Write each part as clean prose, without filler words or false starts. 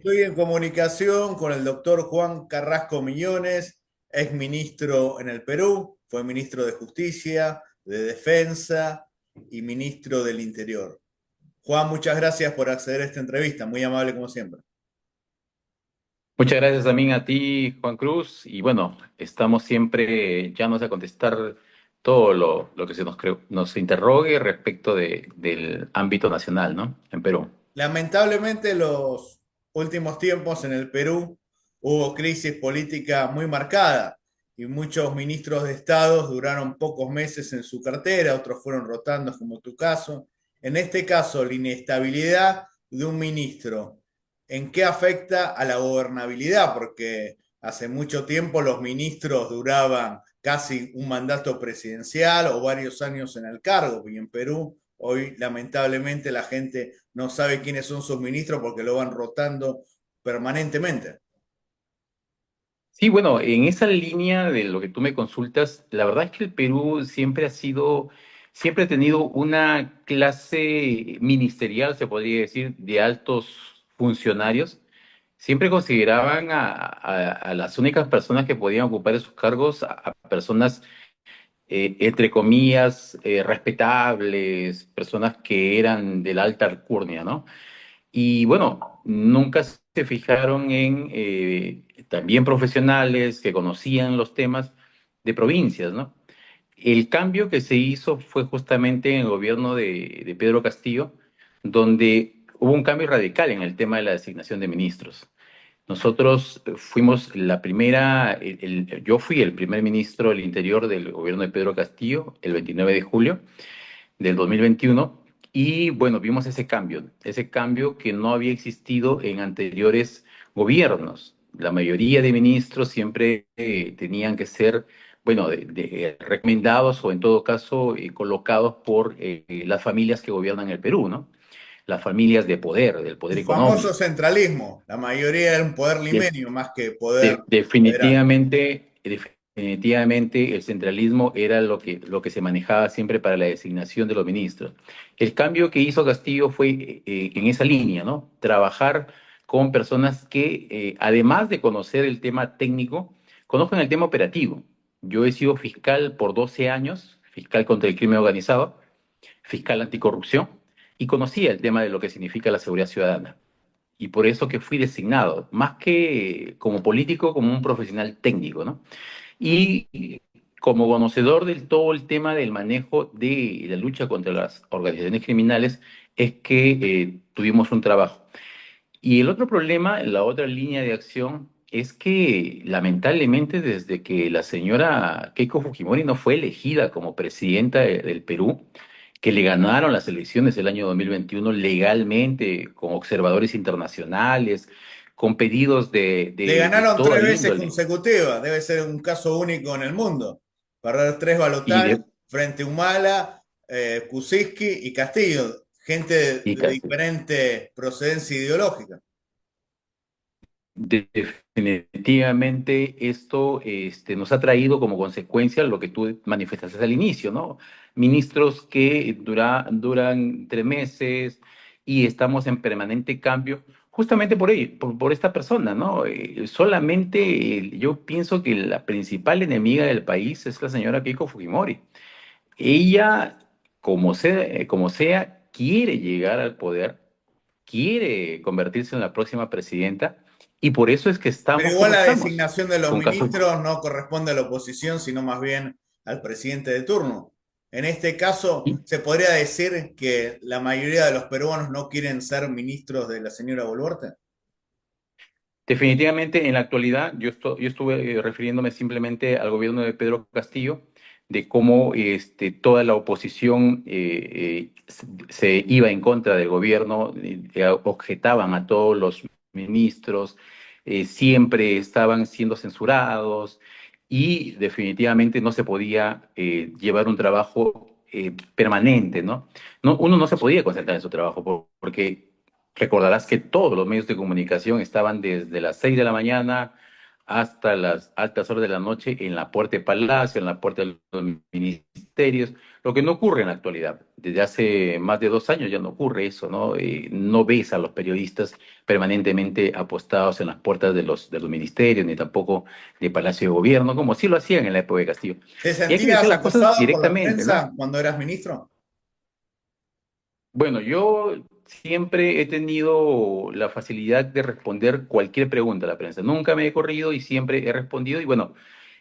Estoy en comunicación con el doctor Juan Carrasco Millones, ex ministro en el Perú, fue ministro de Justicia, de Defensa y ministro del Interior. Juan, muchas gracias por acceder a esta entrevista, muy amable como siempre. Muchas gracias también a ti, Juan Cruz. Y bueno, estamos siempre llanos a contestar todo lo que nos interrogue respecto del ámbito nacional, ¿no? En Perú. Lamentablemente, en los últimos tiempos en el Perú hubo crisis política muy marcada y muchos ministros de Estado duraron pocos meses en su cartera, otros fueron rotando, como tu caso. En este caso, la inestabilidad de un ministro, ¿en qué afecta a la gobernabilidad? Porque hace mucho tiempo los ministros duraban casi un mandato presidencial o varios años en el cargo, y en Perú hoy lamentablemente la gente no sabe quiénes son sus ministros porque lo van rotando permanentemente. Sí, bueno, en esa línea de lo que tú me consultas, la verdad es que el Perú siempre ha tenido una clase ministerial, se podría decir, de altos funcionarios. Siempre consideraban a las únicas personas que podían ocupar esos cargos a personas, entre comillas, respetables, personas que eran de la alta alcurnia, ¿no? Y bueno, nunca se fijaron en también profesionales que conocían los temas de provincias, ¿no? El cambio que se hizo fue justamente en el gobierno de Pedro Castillo, donde hubo un cambio radical en el tema de la designación de ministros. Nosotros fuimos la primera, yo fui el primer ministro del Interior del gobierno de Pedro Castillo el 29 de julio del 2021 y bueno, vimos ese cambio que no había existido en anteriores gobiernos. La mayoría de ministros siempre tenían que ser, bueno, recomendados o en todo caso colocados por las familias que gobiernan el Perú, ¿no? Las familias de poder, del poder El famoso económico. centralismo, la mayoría era un poder limenio más que poder federal. Definitivamente el centralismo era lo que se manejaba siempre para la designación de los ministros. El cambio que hizo Castillo fue en esa línea, ¿no? Trabajar con personas que, además de conocer el tema técnico, conozcan el tema operativo. Yo he sido fiscal por 12 años, fiscal contra el crimen organizado, fiscal anticorrupción, y conocía el tema de lo que significa la seguridad ciudadana y por eso que fui designado, más que como político, como un profesional técnico, ¿no? Y como conocedor del todo el tema del manejo de la lucha contra las organizaciones criminales, es que tuvimos un trabajo. Y el otro problema, la otra línea de acción, es que lamentablemente desde que la señora Keiko Fujimori no fue elegida como presidenta del Perú, que le ganaron las elecciones del año 2021 legalmente, con observadores internacionales, con pedidos Le de ganaron toda tres veces índole. consecutivas, debe ser un caso único en el mundo. Perder tres Y, balotajes de, frente a Humala, Kuczynski y Castillo, gente y de diferente procedencia ideológica. Definitivamente esto nos ha traído como consecuencia lo que tú manifestaste al inicio, ¿no? Ministros que duran 3 meses y estamos en permanente cambio, justamente por ello, por esta persona, ¿no? Solamente yo pienso que la principal enemiga del país es la señora Keiko Fujimori. Ella, como sea, quiere llegar al poder, quiere convertirse en la próxima presidenta y por eso es que Pero estamos igual como la estamos, designación de los con casos. ministros no corresponde a la oposición, sino más bien al presidente de turno. En este caso, Y se podría decir que la mayoría de los peruanos no quieren ser ministros de la señora Boluarte. definitivamente en la actualidad yo estuve refiriéndome simplemente al gobierno de Pedro Castillo, de cómo toda la oposición se iba en contra del gobierno, objetaban a todos los ministros, siempre estaban siendo censurados y definitivamente no se podía llevar un trabajo permanente, ¿no? Uno no se podía concentrar en su trabajo porque recordarás que todos los medios de comunicación estaban desde las 6 de la mañana hasta las altas horas de la noche en la puerta de Palacio, en la puerta de los ministerios, lo que no ocurre en la actualidad. Desde hace más de 2 años ya no ocurre eso, ¿no? No ves a los periodistas permanentemente apostados en las puertas de los ministerios, ni tampoco de Palacio de Gobierno, como sí lo hacían en la época de Castillo. ¿Te Y hay que decir sentías las cosas acosado por la directamente, ¿no? prensa cuando eras ministro? Bueno, yo siempre he tenido la facilidad de responder cualquier pregunta a la prensa. Nunca me he corrido y siempre he respondido. Y bueno,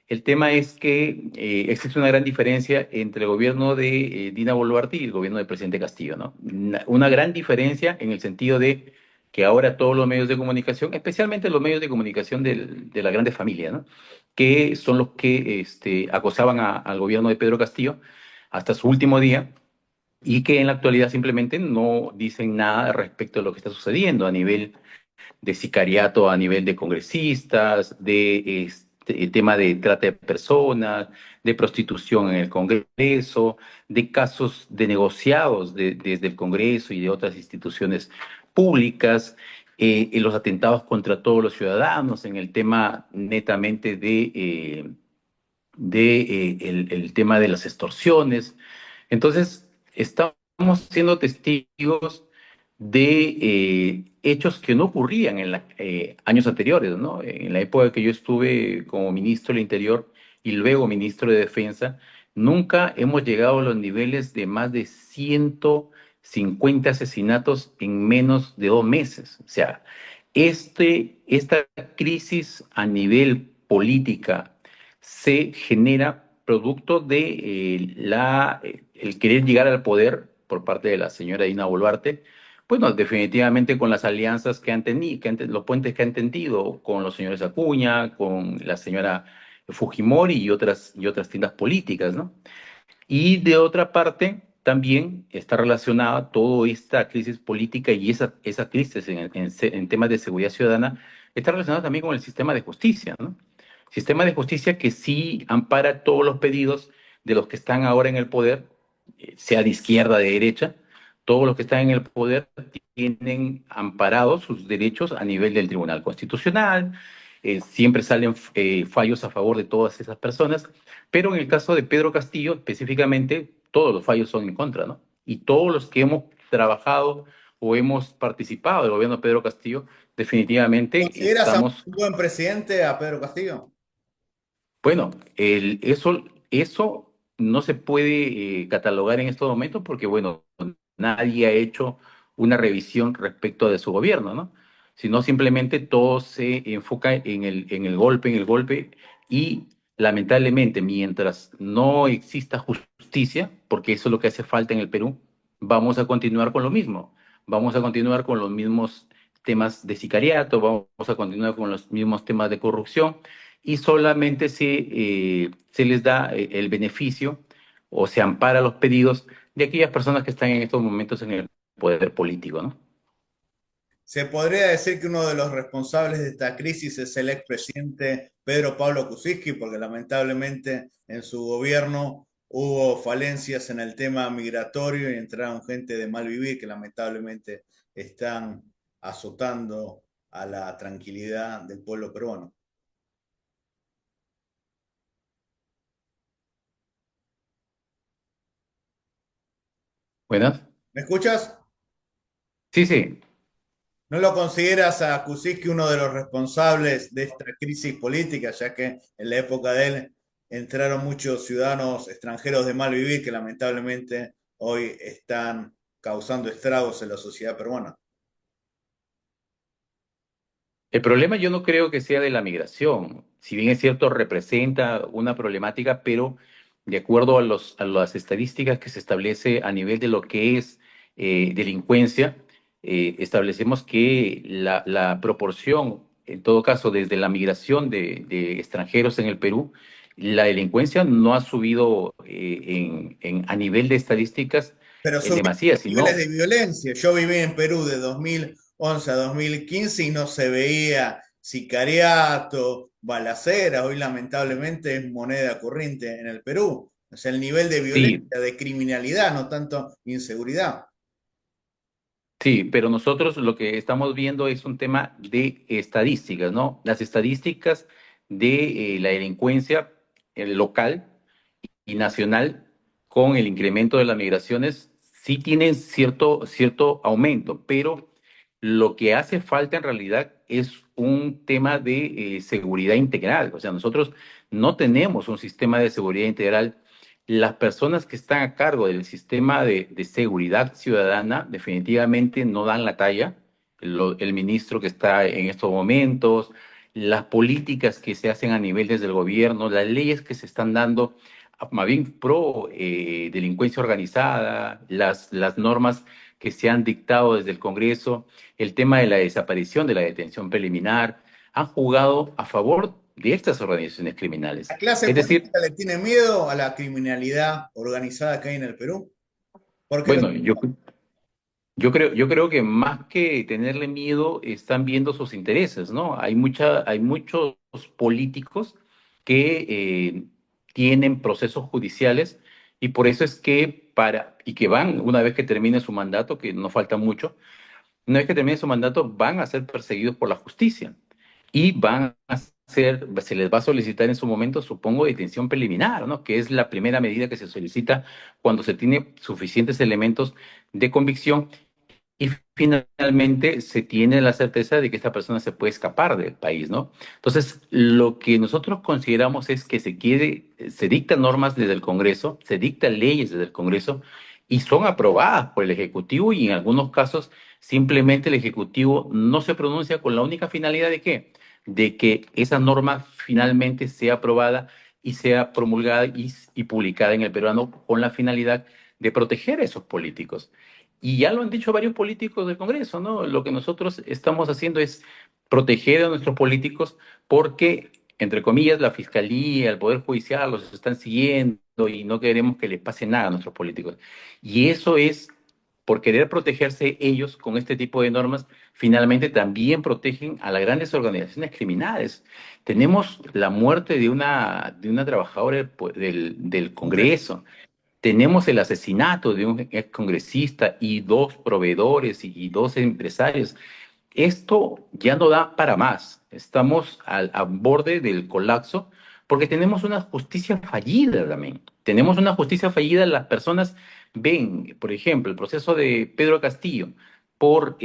el tema es que existe una gran diferencia entre el gobierno de Dina Boluarte y el gobierno del presidente Castillo, ¿no? Una gran diferencia en el sentido de que ahora todos los medios de comunicación, especialmente los medios de comunicación de las grandes familias, ¿no? Que son los que acosaban al gobierno de Pedro Castillo hasta su último día y que en la actualidad simplemente no dicen nada respecto a lo que está sucediendo a nivel de sicariato, a nivel de congresistas, de el tema de trata de personas, de prostitución en el Congreso, de casos de negociados desde el Congreso y de otras instituciones públicas, en los atentados contra todos los ciudadanos, en el tema netamente el tema de las extorsiones. Entonces, estamos siendo testigos de hechos que no ocurrían en años anteriores, ¿no? En la época que yo estuve como ministro del Interior y luego ministro de Defensa, nunca hemos llegado a los niveles de más de 150 asesinatos en menos de 2 meses. O sea, esta crisis a nivel política se genera producto de el querer llegar al poder por parte de la señora Dina Boluarte. Bueno, definitivamente con las alianzas que han tenido, los puentes que han tendido con los señores Acuña, con la señora Fujimori y otras tiendas políticas, ¿no? Y de otra parte, también está relacionada toda esta crisis política y esa crisis en temas de seguridad ciudadana, está relacionada también con el sistema de justicia, ¿no? Sistema de justicia que sí ampara todos los pedidos de los que están ahora en el poder, sea de izquierda, de derecha, todos los que están en el poder tienen amparados sus derechos a nivel del Tribunal Constitucional, siempre salen fallos a favor de todas esas personas, pero en el caso de Pedro Castillo, específicamente, todos los fallos son en contra, ¿no? Y todos los que hemos trabajado o hemos participado del gobierno de Pedro Castillo, definitivamente ¿Consideras a un estamos, buen presidente a Pedro Castillo? bueno, eso no se puede catalogar en estos momentos porque, bueno, nadie ha hecho una revisión respecto de su gobierno, ¿no? Sino simplemente todo se enfoca en el golpe y lamentablemente mientras no exista justicia, porque eso es lo que hace falta en el Perú, vamos a continuar con lo mismo. Vamos a continuar con los mismos temas de sicariato, vamos a continuar con los mismos temas de corrupción y solamente se les da el beneficio o se ampara los pedidos de aquellas personas que están en estos momentos en el poder político, ¿no? Se podría decir que uno de los responsables de esta crisis es el expresidente Pedro Pablo Kuczynski, porque lamentablemente en su gobierno hubo falencias en el tema migratorio y entraron gente de mal vivir que lamentablemente están azotando a la tranquilidad del pueblo peruano. Buenas. ¿Me escuchas? Sí, sí. ¿No lo consideras a Kuczynski uno de los responsables de esta crisis política, ya que en la época de él entraron muchos ciudadanos extranjeros de mal vivir que lamentablemente hoy están causando estragos en la sociedad peruana? El problema yo no creo que sea de la migración. Si bien es cierto, representa una problemática, pero de acuerdo a las estadísticas que se establece a nivel de lo que es delincuencia, establecemos que la proporción, en todo caso, desde la migración de extranjeros en el Perú, la delincuencia no ha subido a nivel de estadísticas Pero en subieron demasía, los niveles sino de violencia. Yo viví en Perú de 2011 a 2015 y no se veía sicariato, balacera. Hoy lamentablemente es moneda corriente en el Perú. O sea, el nivel de sí. violencia, de criminalidad, no tanto inseguridad. Sí, pero nosotros lo que estamos viendo es un tema de estadísticas, ¿no? Las estadísticas de la delincuencia local y nacional con el incremento de las migraciones sí tienen cierto aumento, pero lo que hace falta en realidad es un tema de seguridad integral. O sea, nosotros no tenemos un sistema de seguridad integral. Las personas que están a cargo del sistema de seguridad ciudadana definitivamente no dan la talla. El ministro que está en estos momentos, las políticas que se hacen a nivel desde el gobierno, las leyes que se están dando más bien pro delincuencia organizada, las normas que se han dictado desde el Congreso, el tema de la desaparición de la detención preliminar, han jugado a favor de estas organizaciones criminales. ¿La clase Es decir, política le tiene miedo a la criminalidad organizada que hay en el Perú? Porque bueno, yo creo que más que tenerle miedo, están viendo sus intereses, ¿no? Hay muchos políticos que tienen procesos judiciales y por eso es que y que van, una vez que termine su mandato, que no falta mucho, una vez que termine su mandato, van a ser perseguidos por la justicia y se les va a solicitar en su momento, supongo, detención preliminar, ¿no? Que es la primera medida que se solicita cuando se tiene suficientes elementos de convicción y finalmente se tiene la certeza de que esta persona se puede escapar del país, ¿no? Entonces, lo que nosotros consideramos es que se dictan normas desde el Congreso, se dictan leyes desde el Congreso y son aprobadas por el Ejecutivo y en algunos casos simplemente el Ejecutivo no se pronuncia con la única finalidad de ¿qué? De que esa norma finalmente sea aprobada y sea promulgada y publicada en el peruano con la finalidad de proteger a esos políticos. Y ya lo han dicho varios políticos del Congreso, ¿no? Lo que nosotros estamos haciendo es proteger a nuestros políticos porque, entre comillas, la Fiscalía, el Poder Judicial los están siguiendo y no queremos que les pase nada a nuestros políticos. Y eso es, por querer protegerse ellos con este tipo de normas, finalmente también protegen a las grandes organizaciones criminales. Tenemos la muerte de una trabajadora del Congreso. Tenemos el asesinato de un excongresista y dos proveedores y dos empresarios. Esto ya no da para más. Estamos al borde del colapso porque tenemos una justicia fallida también. Tenemos una justicia fallida. Las personas ven, por ejemplo, el proceso de Pedro Castillo por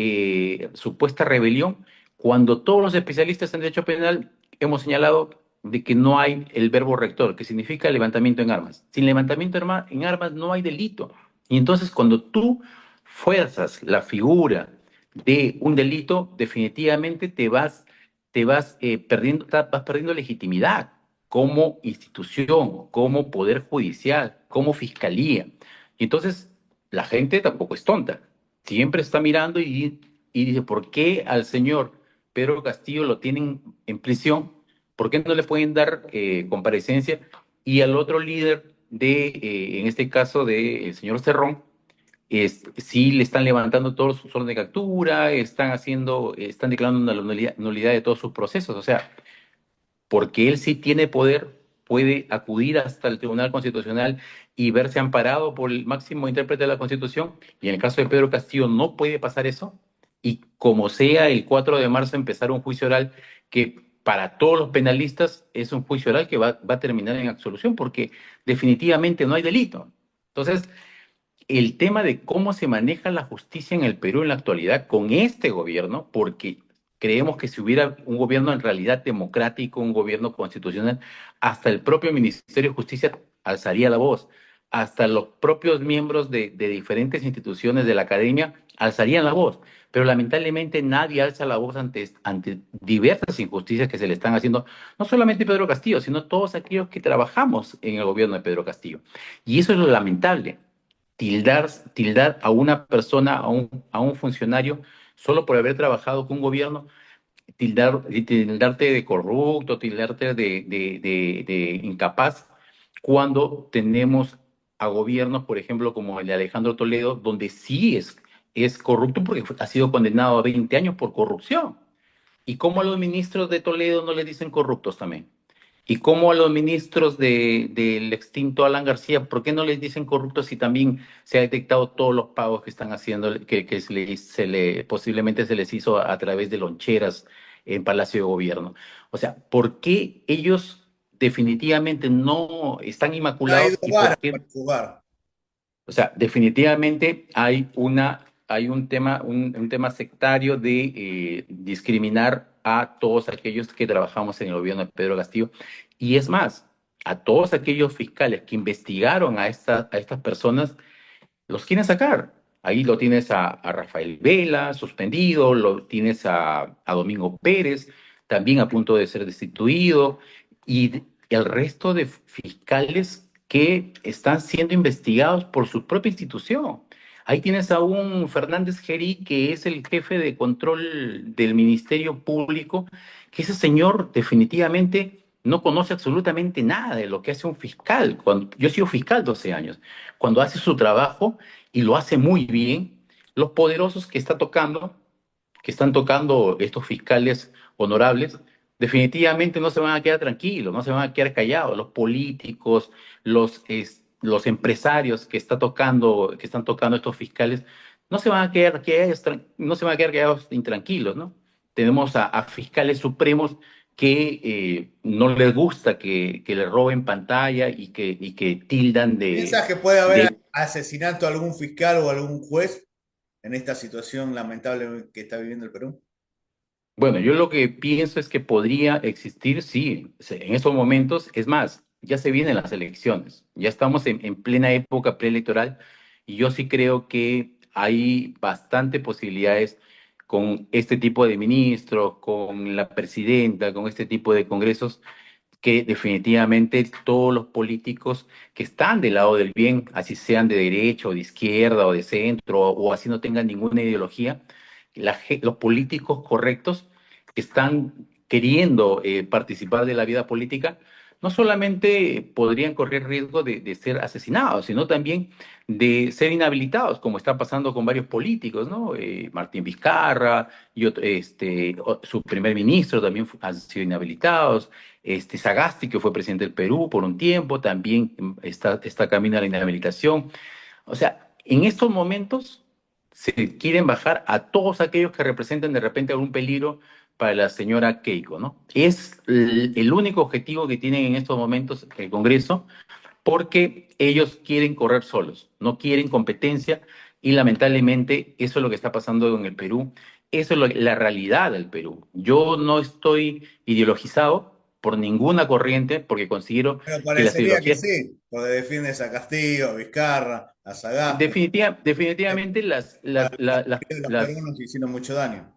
supuesta rebelión, cuando todos los especialistas en derecho penal hemos señalado de que no hay el verbo rector, que significa levantamiento en armas. Sin levantamiento en armas no hay delito. Y entonces cuando tú fuerzas la figura de un delito, definitivamente vas perdiendo legitimidad como institución, como poder judicial, como fiscalía. Y entonces la gente tampoco es tonta. Siempre está mirando y dice, ¿por qué al señor Pedro Castillo lo tienen en prisión? ¿Por qué no le pueden dar comparecencia? Y al otro líder en este caso, del señor Cerrón, sí le están levantando todos sus órdenes de captura, están declarando una nulidad de todos sus procesos. O sea, porque él sí tiene poder, puede acudir hasta el Tribunal Constitucional y verse amparado por el máximo intérprete de la Constitución. Y en el caso de Pedro Castillo no puede pasar eso. Y como sea el 4 de marzo empezar un juicio oral que para todos los penalistas es un juicio oral que va a terminar en absolución porque definitivamente no hay delito. Entonces, el tema de cómo se maneja la justicia en el Perú en la actualidad con este gobierno, porque creemos que si hubiera un gobierno en realidad democrático, un gobierno constitucional, hasta el propio Ministerio de Justicia alzaría la voz, hasta los propios miembros de diferentes instituciones de la academia alzarían la voz, pero lamentablemente nadie alza la voz ante diversas injusticias que se le están haciendo, no solamente Pedro Castillo, sino todos aquellos que trabajamos en el gobierno de Pedro Castillo. Y eso es lo lamentable tildar a una persona, a un funcionario, solo por haber trabajado con un gobierno, tildarte de corrupto, tildarte de incapaz, cuando tenemos a gobiernos, por ejemplo, como el de Alejandro Toledo, donde sí es corrupto porque ha sido condenado a 20 años por corrupción. ¿Y cómo a los ministros de Toledo no les dicen corruptos también? ¿Y cómo a los ministros del extinto Alan García, por qué no les dicen corruptos si también se ha detectado todos los pagos que están haciendo, que posiblemente se les hizo a través de loncheras en Palacio de Gobierno. O sea, ¿por qué ellos definitivamente no están No hay inmaculados y lugar por qué? para jugar. O sea, definitivamente hay un tema sectario de discriminar a todos aquellos que trabajamos en el gobierno de Pedro Castillo. Y es más, a todos aquellos fiscales que investigaron a estas personas, los quieren sacar. Ahí lo tienes a Rafael Vela, suspendido, lo tienes a Domingo Pérez, también a punto de ser destituido, y el resto de fiscales que están siendo investigados por su propia institución. Ahí tienes a un Fernández Gerí, que es el jefe de control del Ministerio Público, que ese señor definitivamente no conoce absolutamente nada de lo que hace un fiscal. Yo he sido fiscal 12 años. Cuando hace su trabajo y lo hace muy bien, los poderosos que están tocando estos fiscales honorables, definitivamente no se van a quedar tranquilos, no se van a quedar callados. Los políticos, los empresarios que están tocando estos fiscales, no se van a quedar callados intranquilos, ¿no? Tenemos a fiscales supremos que no les gusta que le roben pantalla y que tildan ¿Piensas que puede haber de asesinato a algún fiscal o algún juez en esta situación lamentable que está viviendo el Perú? Bueno, yo lo que pienso es que podría existir, sí, en estos momentos, es más, ya se vienen las elecciones, ya estamos en plena época preelectoral y yo sí creo que hay bastante posibilidades con este tipo de ministros, con la presidenta, con este tipo de congresos, que definitivamente todos los políticos que están del lado del bien, así sean de derecha o de izquierda o de centro o así no tengan ninguna ideología, los políticos correctos que están queriendo participar de la vida política, no solamente podrían correr riesgo de ser asesinados, sino también de ser inhabilitados, como está pasando con varios políticos, ¿no? Martín Vizcarra y su primer ministro también han sido inhabilitados. Sagasti, que fue presidente del Perú por un tiempo, también está camino a la inhabilitación. O sea, en estos momentos se quieren bajar a todos aquellos que representen de repente algún peligro para la señora Keiko, ¿no? Es el único objetivo que tienen en estos momentos el Congreso, porque ellos quieren correr solos, no quieren competencia y lamentablemente eso es lo que está pasando en el Perú, eso es la realidad del Perú. Yo no estoy ideologizado por ninguna corriente porque considero Pero que las parecería que ideologías, sí, porque defiendes a Castillo, a Vizcarra, a Sagasti. definitivamente Los peruanos hicieron mucho daño.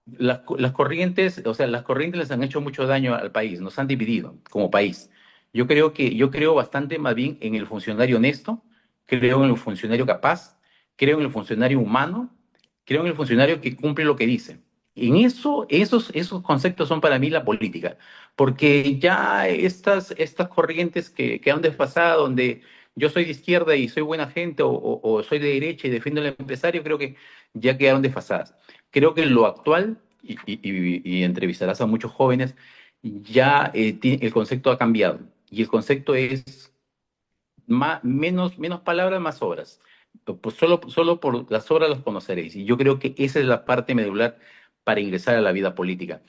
las corrientes, o sea, las corrientes les han hecho mucho daño al país, nos han dividido como país. Yo creo bastante más bien en el funcionario honesto, creo en el funcionario capaz, creo en el funcionario humano, creo en el funcionario que cumple lo que dice. En eso, esos conceptos son para mí la política, porque ya estas corrientes que han desfasado, donde yo soy de izquierda y soy buena gente, o soy de derecha y defiendo al empresario, creo que ya quedaron desfasadas. Creo que lo actual, y entrevistarás a muchos jóvenes, ya el concepto ha cambiado. Y el concepto es menos palabras, más obras. Pues solo por las obras los conoceréis. Y yo creo que esa es la parte medular para ingresar a la vida política.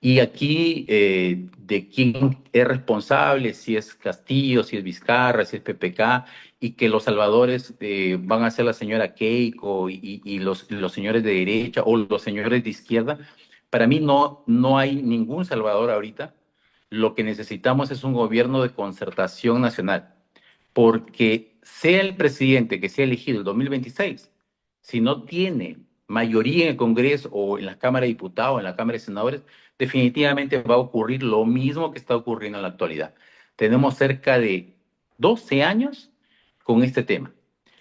Y aquí, de quién es responsable, si es Castillo, si es Vizcarra, si es PPK, y que los salvadores van a ser la señora Keiko y los señores de derecha o los señores de izquierda, para mí no hay ningún salvador ahorita. Lo que necesitamos es un gobierno de concertación nacional, porque sea el presidente que sea elegido el 2026, si no tiene mayoría en el Congreso o en la Cámara de Diputados, en la Cámara de Senadores, definitivamente va a ocurrir lo mismo que está ocurriendo en la actualidad. Tenemos cerca de 12 años con este tema.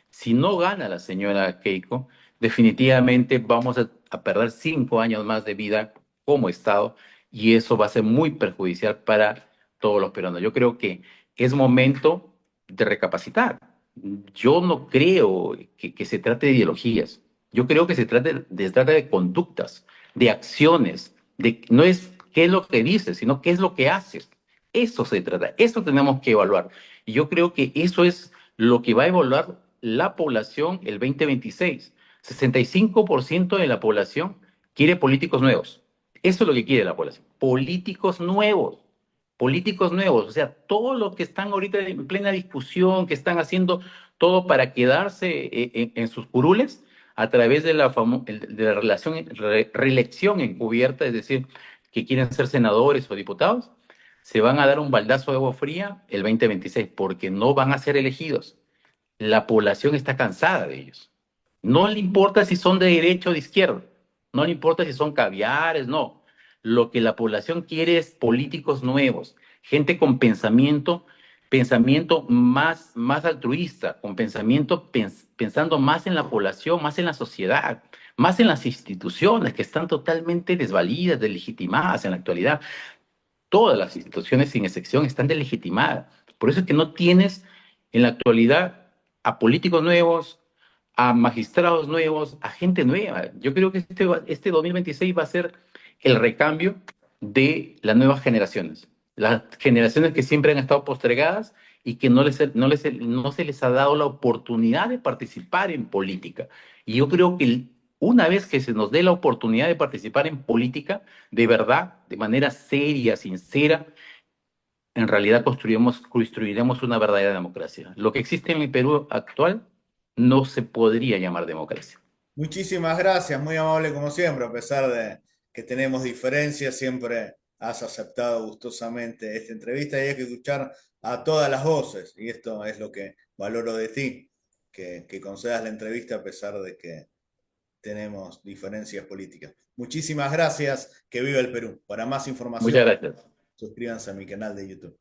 Si no gana la señora Keiko, definitivamente vamos a perder 5 años más de vida como Estado y eso va a ser muy perjudicial para todos los peruanos. Yo creo que es momento de recapacitar. Yo no creo que se trate de ideologías. Yo creo que se trata de conductas, de acciones, no es qué es lo que dices, sino qué es lo que haces. Eso se trata, eso tenemos que evaluar. Y yo creo que eso es lo que va a evaluar la población el 2026. 65% de la población quiere políticos nuevos. Eso es lo que quiere la población. Políticos nuevos, o sea, todos los que están ahorita en plena discusión, que están haciendo todo para quedarse en sus curules a través de de la reelección encubierta, es decir, que quieren ser senadores o diputados, se van a dar un baldazo de agua fría el 2026 porque no van a ser elegidos. La población está cansada de ellos. No le importa si son de derecha o de izquierda, no le importa si son caviares, no. Lo que la población quiere es políticos nuevos, gente con pensamiento más altruista, con pensamiento pensando más en la población, más en la sociedad, más en las instituciones que están totalmente desvalidas, deslegitimadas en la actualidad. Todas las instituciones, sin excepción, están deslegitimadas. Por eso es que no tienes en la actualidad a políticos nuevos, a magistrados nuevos, a gente nueva. Yo creo que este 2026 va a ser el recambio de las nuevas generaciones. Las generaciones que siempre han estado postergadas y que no se les ha dado la oportunidad de participar en política. Y yo creo que una vez que se nos dé la oportunidad de participar en política, de verdad, de manera seria, sincera, en realidad construiremos una verdadera democracia. Lo que existe en el Perú actual no se podría llamar democracia. Muchísimas gracias, muy amable como siempre, a pesar de que tenemos diferencias, siempre has aceptado gustosamente esta entrevista y hay que escuchar a todas las voces y esto es lo que valoro de ti, que concedas la entrevista a pesar de que tenemos diferencias políticas. Muchísimas gracias, que viva el Perú. Para más Muchas información, gracias. suscríbanse a mi canal de YouTube.